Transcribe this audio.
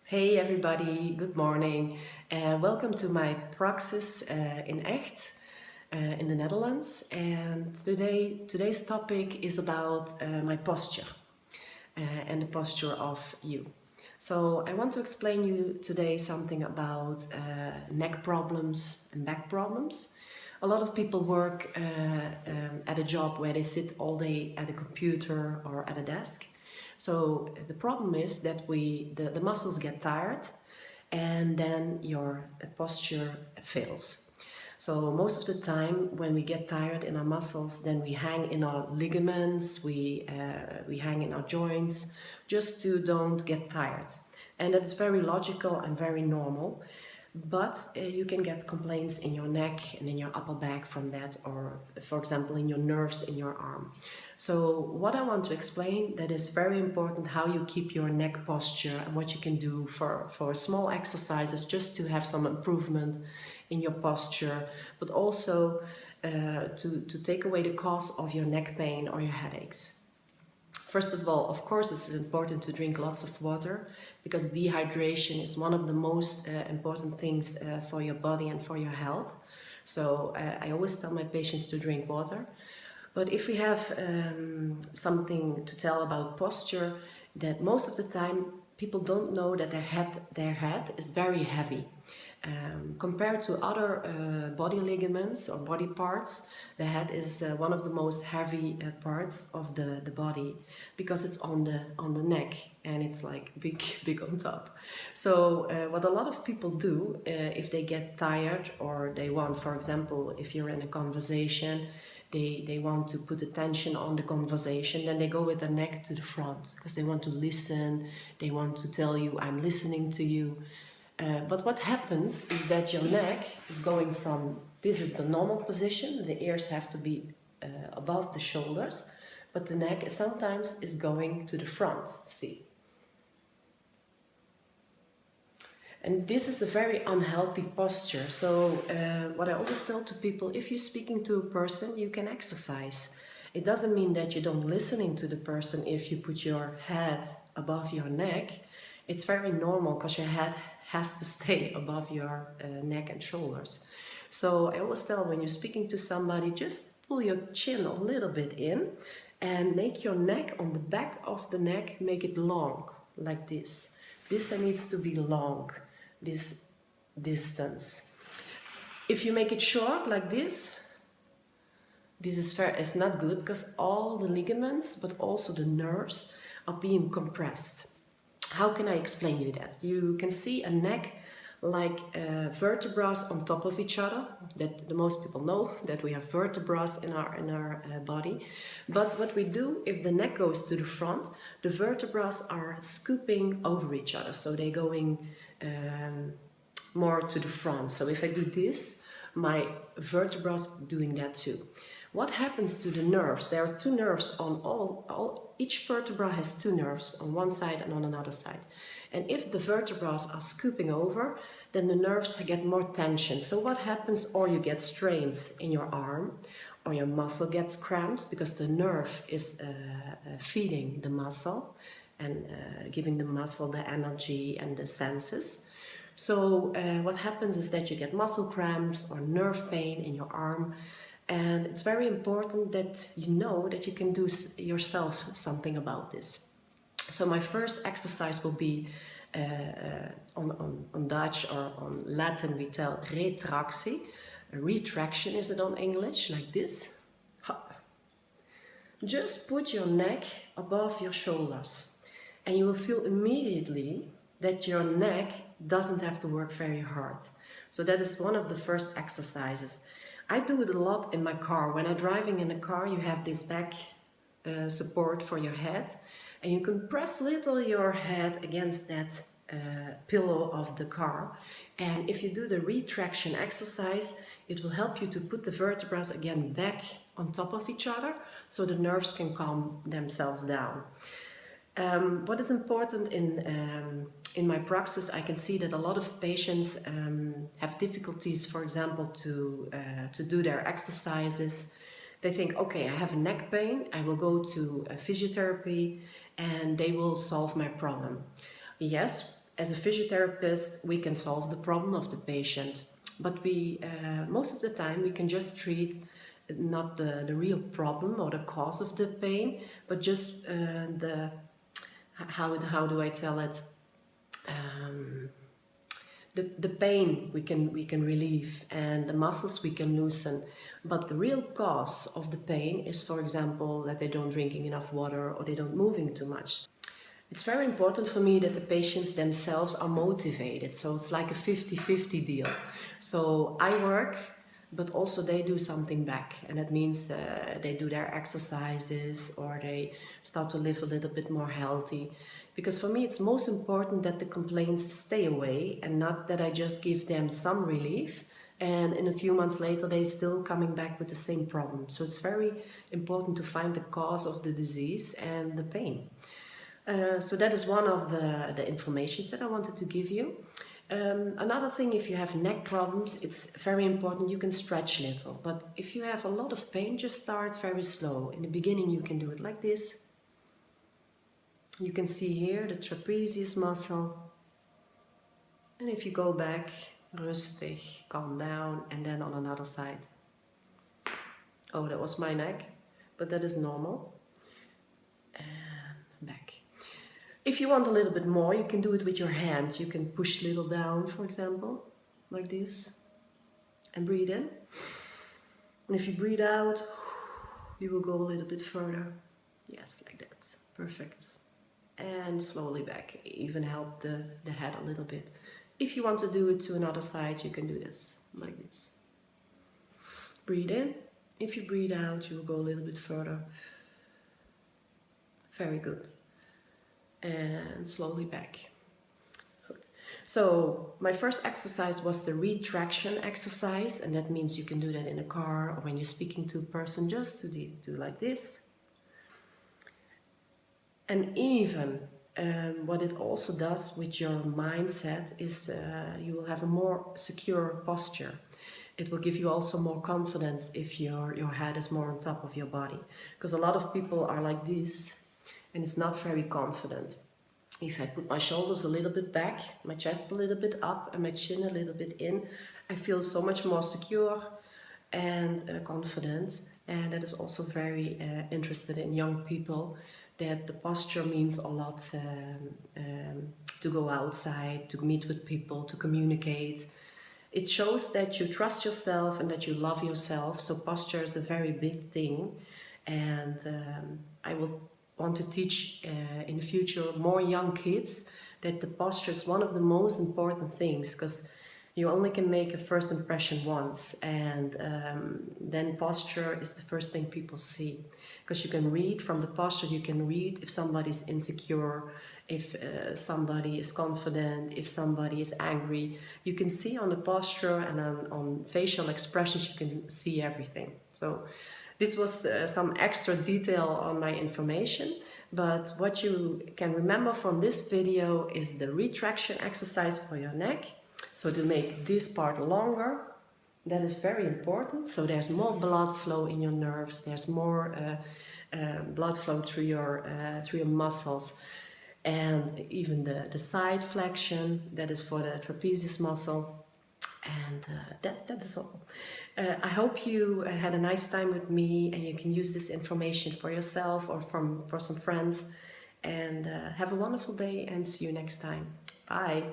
Hey everybody, good morning. Welcome to my praxis in Echt in the Netherlands. And today's topic is about my posture and the posture of you. So I want to explain you today something about neck problems and back problems. A lot of people work at a job where they sit all day at a computer or at a desk. So the problem is that the muscles get tired and then your posture fails. So most of the time when we get tired in our muscles, then we hang in our ligaments, we hang in our joints just to don't get tired. And that's very logical and very normal. But you can get complaints in your neck and in your upper back from that, or for example in your nerves in your arm. So what I want to explain, that is very important, how you keep your neck posture and what you can do for small exercises just to have some improvement in your posture, but also to take away the cause of your neck pain or your headaches. First of all, of course, it's important to drink lots of water because dehydration is one of the most important things for your body and for your health. So I always tell my patients to drink water. But if we have something to tell about posture, that most of the time people don't know that their head is very heavy. Compared to other body ligaments or body parts, the head is one of the most heavy parts of the body because it's on the neck and it's like big on top. So what a lot of people do if they get tired or they want, for example, if you're in a conversation, they want to put attention on the conversation, then they go with their neck to the front because they want to listen, they want to tell you, I'm listening to you. But what happens is that your neck is going from, this is the normal position, the ears have to be above the shoulders, but the neck sometimes is going to the front, see. And this is a very unhealthy posture. So what I always tell to people, if you're speaking to a person, you can exercise. It doesn't mean that you don't listening to the person if you put your head above your neck. It's very normal because your head has to stay above your neck and shoulders. So I always tell when you're speaking to somebody, just pull your chin a little bit in and make your neck on the back of the neck, make it long, like this. This needs to be long, this distance. If you make it short like this is not good because all the ligaments but also the nerves are being compressed. How can I explain you that? You can see a neck like vertebrae on top of each other. That the most people know that we have vertebrae in our body. But what we do, if the neck goes to the front, the vertebrae are scooping over each other. So they're going more to the front. So if I do this, my vertebrae doing that too. What happens to the nerves? There are two nerves on each vertebra has two nerves on one side and on another side. And if the vertebrae are scooping over, then the nerves get more tension. So what happens? Or you get strains in your arm, or your muscle gets cramped because the nerve is feeding the muscle and giving the muscle the energy and the senses. So what happens is that you get muscle cramps or nerve pain in your arm. And it's very important that you know that you can do yourself something about this. So my first exercise will be on Dutch or on Latin we tell retractie. Retraction is it on English, like this. Just put your neck above your shoulders and you will feel immediately that your neck doesn't have to work very hard. So that is one of the first exercises. I do it a lot in my car. When I'm driving in a car, you have this back support for your head and you can press little your head against that pillow of the car. And if you do the retraction exercise, it will help you to put the vertebrae again back on top of each other so the nerves can calm themselves down. What is important in my practice, I can see that a lot of patients have difficulties, for example, to do their exercises. They think, okay, I have a neck pain, I will go to physiotherapy and they will solve my problem. Yes, As a physiotherapist, we can solve the problem of the patient, but we most of the time we can just treat not the real problem or the cause of the pain, but just the how do I tell it? The pain we can relieve and the muscles we can loosen, but the real cause of the pain is, for example, that they don't drinking enough water or they don't moving too much. It's very important for me that the patients themselves are motivated, so it's like a 50-50 deal. So I work, but also they do something back, and that means they do their exercises or they start to live a little bit more healthy. Because for me it's most important that the complaints stay away and not that I just give them some relief and in a few months later they're still coming back with the same problem. So it's very important to find the cause of the disease and the pain. So that is one of the informations that I wanted to give you. Another thing, if you have neck problems, it's very important you can stretch a little. But if you have a lot of pain, just start very slow. In the beginning you can do it like this. You can see here the trapezius muscle. And if you go back, rustig, calm down, and then on another side. Oh, that was my neck, but that is normal. And back. If you want a little bit more, you can do it with your hand. You can push a little down, for example, like this. And breathe in. And if you breathe out, you will go a little bit further. Yes, like that. Perfect. And slowly back. Even help the head a little bit. If you want to do it to another side, you can do this, like this. Breathe in. If you breathe out, you will go a little bit further. Very good. And slowly back. Good. So my first exercise was the retraction exercise, and that means you can do that in a car or when you're speaking to a person, just to do like this. And even what it also does with your mindset is you will have a more secure posture. It will give you also more confidence if your head is more on top of your body. Because a lot of people are like this and it's not very confident. If I put my shoulders a little bit back, my chest a little bit up and my chin a little bit in, I feel so much more secure and confident. And that is also very interested in young people, that the posture means a lot to go outside, to meet with people, to communicate. It shows that you trust yourself and that you love yourself. So posture is a very big thing. And I will want to teach in the future more young kids that the posture is one of the most important things, because you only can make a first impression once, and then posture is the first thing people see. Because you can read from the posture, you can read if somebody's insecure, if somebody is confident, if somebody is angry. You can see on the posture and on facial expressions, you can see everything. So this was some extra detail on my information, but what you can remember from this video is the retraction exercise for your neck. So to make this part longer, that is very important. So there's more blood flow in your nerves, there's more blood flow through your muscles. And even the side flexion, that is for the trapezius muscle. And that is all. I hope you had a nice time with me and you can use this information for yourself or for some friends. And have a wonderful day and see you next time. Bye.